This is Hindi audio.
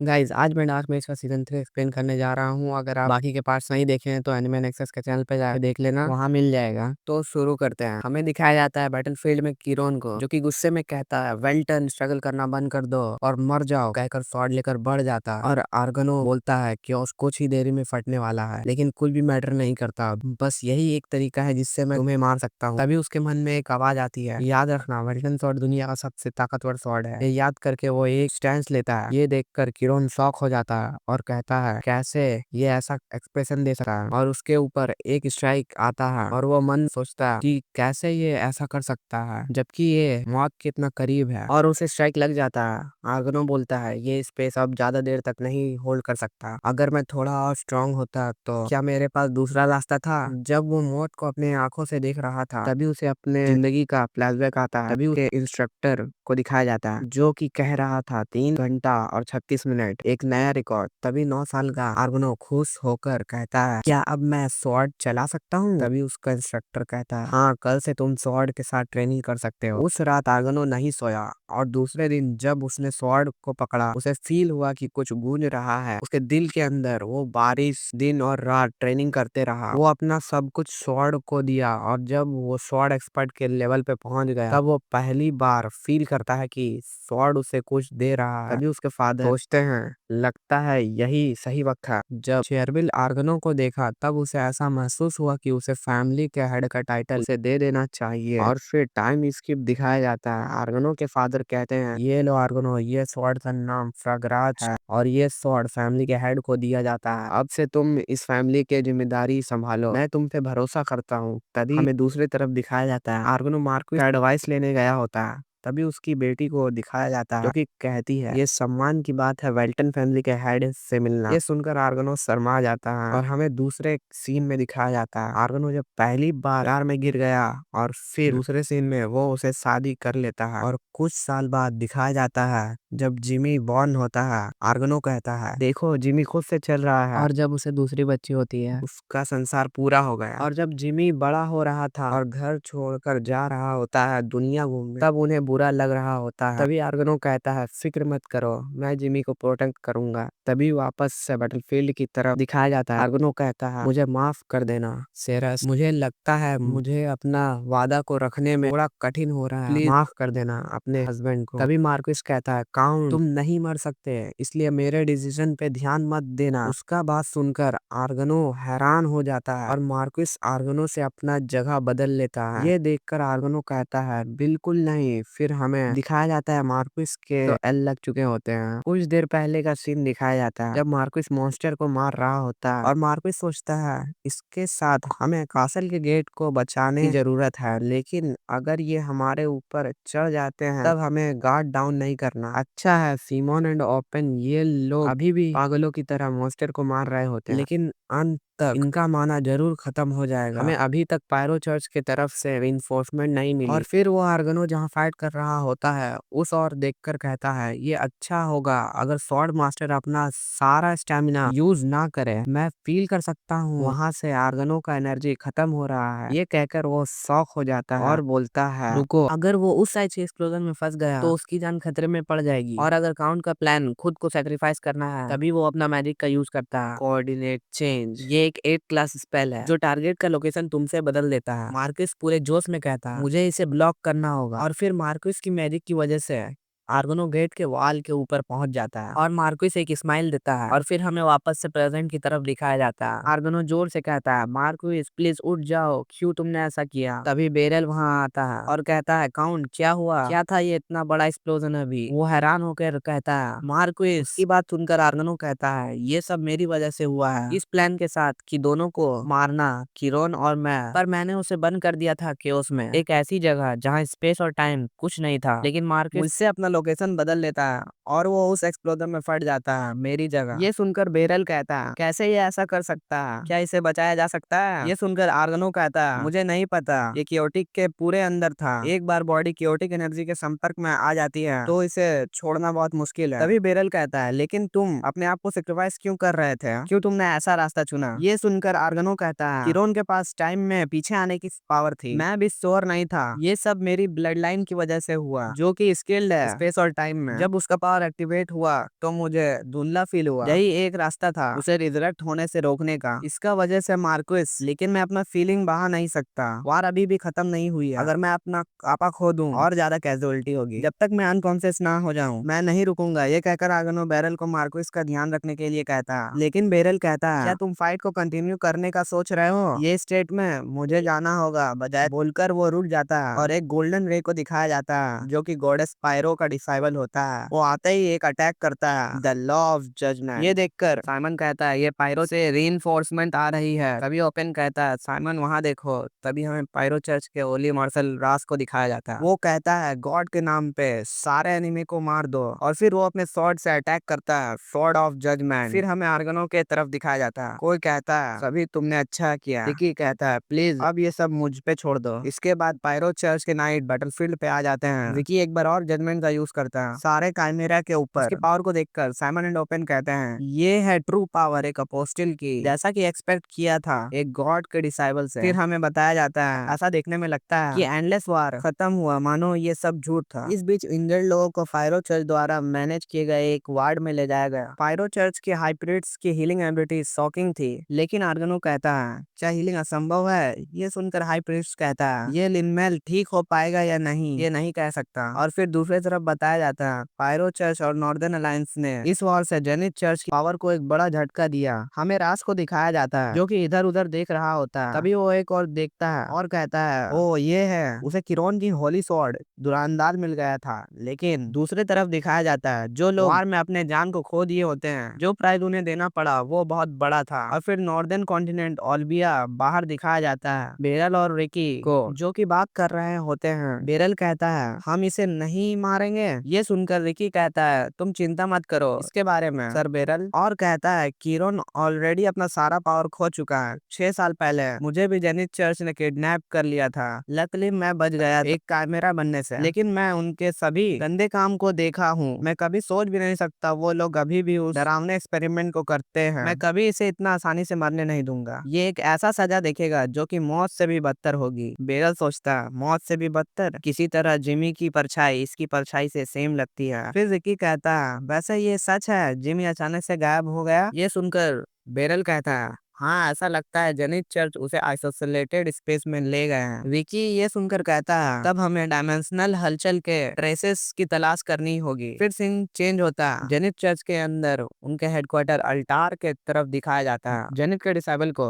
गाइज आज मैं डार्क मेज का सीजन 3 एक्सप्लेन करने जा रहा हूँ। अगर आप बाकी के पार्ट्स नहीं देखे हैं तो एनिमे नेक्सस के चैनल पे जाकर देख लेना, वहाँ मिल जाएगा। तो शुरू करते हैं। हमें दिखाया जाता है बैटलफील्ड में किरोन को, जो कि गुस्से में कहता है वेल्टन स्ट्रगल करना बंद कर दो और मर जाओ कहकर स्वॉर्ड लेकर बढ़ जाता है। और आर्गनो बोलता है कि ओस कुछ ही देरी में फटने वाला है, लेकिन कुछ भी मैटर नहीं करता, बस यही एक तरीका है जिससे मैं तुम्हें मार सकता हूँ। तभी उसके मन में एक आवाज आती है, याद रखना वेल्टन स्वॉर्ड दुनिया का सबसे ताकतवर स्वॉर्ड है। ये याद करके वो एक स्टैंस लेता है। ये देखकर किरोन शॉक हो जाता है और कहता है कैसे ये ऐसा एक्सप्रेशन दे सकता है। और उसके ऊपर एक स्ट्राइक आता है और वो मन सोचता है कि कैसे ये ऐसा कर सकता है जबकि ये मौत के इतना करीब है, और उसे स्ट्राइक लग जाता है। आर्गनो बोलता है ये स्पेस अब ज्यादा देर तक नहीं होल्ड कर सकता, अगर मैं थोड़ा और स्ट्रांग होता तो क्या मेरे पास दूसरा रास्ता था। जब वो मौत को अपने आंखों से देख रहा था तभी उसे अपने जिंदगी का फ्लैशबैक आता है। तभी उसके इंस्ट्रक्टर को दिखाया जाता है जो कि कह रहा था 3 घंटा और 36 मिनट, एक नया रिकॉर्ड। तभी 9 साल का आर्गनो खुश होकर कहता है क्या अब मैं स्वॉर्ड चला सकता हूँ। तभी उसका इंस्ट्रक्टर कहता है हाँ, कल से तुम स्वॉर्ड के साथ ट्रेनिंग कर सकते हो। उस रात आर्गनो नहीं सोया और दूसरे दिन जब उसने स्वॉर्ड को पकड़ा उसे फील हुआ कि कुछ गूंज रहा है उसके दिल के अंदर। वो बारिश दिन और रात ट्रेनिंग करते रहा, वो अपना सब कुछ स्वॉर्ड को दिया, और जब वो स्वॉर्ड एक्सपर्ट के लेवल पे पहुंच गया तब वो पहली बार फील करता है कि स्वॉर्ड उसे कुछ दे रहा है। तभी उसके फादर सोचते हैं लगता है यही सही वक्त है। जब शेरविल आर्गनो को देखा तब उसे ऐसा महसूस हुआ कि उसे फैमिली के हेड का टाइटल उसे दे देना चाहिए। और फिर टाइम स्किप दिखाया जाता है। आर्गनो के फादर कहते हैं ये लो आर्गनो, ये स्वॉर्ड का नाम फ्रगराज है और ये स्वॉर्ड फैमिली के हेड को दिया जाता है। अब से तुम इस फैमिली के जिम्मेदारी संभालो, मैं तुम पे भरोसा करता हूँ। तभी हमें दूसरी तरफ दिखाया जाता है आर्गनो मार्को एडवाइस लेने गया होता है। तभी उसकी बेटी को दिखाया जाता है जो कि कहती है ये सम्मान की बात है वेल्टन फैमिली के हेड से मिलना। ये सुनकर आर्गनो शर्मा जाता है और हमें दूसरे सीन में दिखाया जाता है आर्गनो जब पहली बार कार में गिर गया, और फिर दूसरे सीन में वो उसे शादी कर लेता है। और कुछ साल बाद दिखाया जाता है जब जिमी बॉर्न होता है। आर्गनो कहता है देखो जिमी खुद से चल रहा है, और जब उसे दूसरी बच्ची होती है उसका संसार पूरा हो गया। और जब जिमी बड़ा हो रहा था और घर छोड़कर जा रहा होता है दुनिया घूमने, तब उन्हें बुरा लग रहा होता है। तभी आर्गनो कहता है फिक्र मत करो, मैं जिमी को प्रोटेक्ट करूंगा। तभी वापस से बैटलफील्ड की तरफ दिखाया जाता है। आर्गनो कहता है मुझे माफ कर देना सेरस, मुझे लगता है मुझे अपना वादा को रखने में थोड़ा कठिन हो रहा है, प्लीज माफ कर देना अपने हस्बैंड को। तभी मार्कस कहता है काउंट तुम नहीं मर सकते, इसलिए मेरे डिसीजन पे ध्यान मत देना। उसका बात सुनकर आर्गनो हैरान हो जाता है और मार्कस आर्गनो से अपना जगह बदल लेता है। ये देखकर आर्गनो कहता है बिल्कुल नहीं। फिर हमें दिखाया जाता है मार्कस के तो एल लग चुके होते हैं। कुछ देर पहले का सीन दिखाया जाता है जब मार्कस मॉन्स्टर को मार रहा होता है और मार्कस सोचता है इसके साथ हमें कासल के गेट को बचाने की जरूरत है, लेकिन अगर ये हमारे ऊपर चढ़ जाते हैं तब हमें गार्ड डाउन नहीं करना। अच्छा है सीमोन एंड ओपन ये लोग अभी भी पागलों की तरह मॉन्स्टर को मार रहे होते हैं, लेकिन अंत तक इनका माना जरूर खत्म हो जाएगा। हमें अभी तक पायरो चर्च की तरफ से रिइंफोर्समेंट नहीं मिली। और फिर वो आर्गनो जहाँ फाइट कर रहा होता है उस और देखकर कहता है ये अच्छा होगा अगर स्वॉर्ड मास्टर अपना सारा स्टेमिना यूज ना करे, मैं फील कर सकता हूँ वहां से आर्गनो का एनर्जी खत्म हो रहा है। ये कहकर वो शॉक हो जाता है और बोलता है रुको, अगर वो उस साइड से एक्सप्लोजन में फंस गया तो उसकी जान खतरे में पड़ जाएगी, और अगर काउंट का प्लान खुद को सेक्रीफाइस करना है तभी वो अपना मैजिक का यूज करता है कोऑर्डिनेट चेंज। ये एक 8 क्लास स्पेल है जो टारगेट का लोकेशन तुमसे बदल देता है। मार्कस पूरे जोश में कहता है मुझे इसे ब्लॉक करना होगा, और फिर मार्कस की मैजिक की वजह से आर्गनो गेट के वॉल के ऊपर पहुंच जाता है और मार्कस एक स्माइल देता है। और फिर हमें वापस से प्रेजेंट की तरफ दिखाया जाता है। आर्गनो जोर से कहता है मार्कस प्लीज उठ जाओ, क्यों तुमने ऐसा किया। तभी बेरल वहां आता है और कहता है काउंट क्या हुआ, क्या था ये इतना बड़ा एक्सप्लोजन अभी। वो हैरान होकर कहता है मार्कस की बात सुनकर आर्गनो कहता है ये सब मेरी वजह से हुआ है, इस प्लान के साथ कि दोनों को मारना किरोन और मैं, पर मैंने उसे बंद कर दिया था केओस में, एक ऐसी जगह जहाँ स्पेस और टाइम कुछ नहीं था। लेकिन मार्कस मुझसे अपना लोकेशन बदल लेता है और वो उस एक्सप्लोजन में फट जाता है मेरी जगह। ये सुनकर बेरल कहता है कैसे ये ऐसा कर सकता है, क्या इसे बचाया जा सकता है। ये सुनकर आर्गनो कहता है मुझे नहीं पता, ये क्योटिक के पूरे अंदर था, एक बार बॉडी क्योटिक एनर्जी के संपर्क में आ जाती है तो इसे छोड़ना बहुत मुश्किल है। तभी बेरल कहता है लेकिन तुम अपने आप को सेक्रीफाइस क्यों कर रहे थे, क्यों तुमने ऐसा रास्ता चुना। ये सुनकर आर्गनो कहता है किरोन के पास टाइम में पीछे आने की पावर थी, मैं भी श्योर नहीं था, ये सब मेरी ब्लड लाइन की वजह से हुआ जो कि स्किल्ड है स्पेस और टाइम में। जब उसका पावर एक्टिवेट हुआ तो मुझे धुंधला फील हुआ। यही एक रास्ता था उसे रिजरेक्ट होने से रोकने का। इसका वजह से मार्कुस, लेकिन मैं अपना फीलिंग बहा नहीं सकता। वार अभी भी खत्म नहीं हुई है। अगर मैं अपना आपा खो दूं और ज्यादा कैजुअलिटी होगी। जब तक मैं अनकॉन्शियस ना हो जाऊं मैं नहीं रुकूंगा। ये कहकर आर्गनो बैरल को मार्कुस का ध्यान रखने के लिए कहता, लेकिन बैरल कहता है क्या तुम फाइट को कंटिन्यू करने का सोच रहे हो? ये स्टेट में मुझे जाना होगा। बजाय बोलकर वो रुक जाता है और एक गोल्डन रे को दिखाया जाता है जो कि गॉडेस पायरो का डिसाइबल होता है। वो आते ही एक अटैक करता है, द लॉ ऑफ जजमेंट। ये देखकर साइमन कहता है ये पायरो से रीइंफोर्समेंट आ रही है। तभी ओपन कहता है साइमन वहां देखो। तभी हमें पायरो चर्च के ओली मार्शल रास को दिखाया जाता है। वो कहता है गॉड के नाम पे सारे एनिमी को मार दो। और फिर वो अपने स्वॉर्ड से अटैक करता है, स्वॉर्ड ऑफ जजमेंट। फिर हमें आर्गनो के तरफ दिखाया जाता है। कोई कहता है सभी तुमने अच्छा किया। रिकी कहता है प्लीज अब ये सब मुझ पे छोड़ दो। इसके बाद पायरो चर्च के नाइट बैटलफील्ड पे आ जाते हैं। रिकी एक बार और जजमेंट का यूज करता है सारे काइमेरा के ऊपर। उसकी पावर को देखकर साइमन एंड ओपन कहते हैं ये है ट्रू पावर एक अपोस्टल की, जैसा कि एक्सपेक्ट किया था एक गॉड के डिसाइबल से। फिर हमें बताया जाता है ऐसा देखने में लगता है कि एंडलेस वार खत्म हुआ, मानो ये सब झूठ था। इस बीच इंजर्ड लोगों को पायरो चर्च द्वारा मैनेज किए गए एक वार्ड में ले जाया गया। पायरो चर्च के हाइब्रिड्स की हीलिंग एबिलिटी शॉकिंग थी, लेकिन आर्गनो कहता है क्या हीलिंग असंभव है? ये सुनकर हाई प्रीस्ट कहता है ये लिनमेल ठीक हो पाएगा या नहीं ये नहीं कह सकता। और फिर दूसरी तरफ बताया जाता है पायरो चर्च और नॉर्दर्न अलायंस ने इस वॉर से जेनिथ चर्च की पावर को एक बड़ा झटका दिया। हमें रास को दिखाया जाता है जो कि इधर उधर देख रहा होता है। तभी वो एक और देखता है और कहता है ओ ये है, उसे किरोन की होली स्वॉर्ड दुरानदार मिल गया था। लेकिन दूसरी तरफ दिखाया जाता है जो लोग वार में अपने जान को खो दिए होते हैं, जो प्राइज उन्हें देना पड़ा वो बहुत बड़ा था। और फिर नॉर्दर्न कॉन्टिनेंट ओल्बिया बाहर दिखाया जाता है बेरल और रिकी को जो कि बात कर रहे होते हैं। बेरल कहता है हम इसे नहीं मारेंगे। ये सुनकर रिकी कहता है तुम चिंता मत करो इसके बारे में सर बेरल। और कहता है किरोन ऑलरेडी अपना सारा पावर खो चुका है। 6 साल पहले मुझे भी जेनिथ चर्च ने किडनैप कर लिया था। लकली मैं बच गया एक कैमरा बनने से, लेकिन मैं उनके सभी गंदे काम को देखा हूँ। मैं कभी सोच भी नहीं सकता वो लोग अभी भी उस डरावने एक्सपेरिमेंट को करते हैं। मैं कभी इसे इतना आसानी से मरने नहीं दूंगा। ये एक ऐसा सजा देखेगा जो कि मौत से भी बदतर होगी। बेरल सोचता मौत से भी बदतर? किसी तरह जिमी की परछाई इसकी परछाई से सेम लगती है। फिर रिकी कहता वैसे ये सच है जिमी अचानक से गायब हो गया? ये सुनकर बेरल कहता है हाँ ऐसा लगता है जेनिथ चर्च उसे आइसोलेटेड स्पेस में ले गए हैं। विकी ये सुनकर कहता है तब हमें डायमेंशनल हलचल के ट्रेसेस की तलाश करनी होगी। फिर सीन चेंज होता है। जेनिथ चर्च के अंदर उनके हेडक्वार्टर अल्टार के तरफ दिखाया जाता है। जेनिथ के डिसाइबल को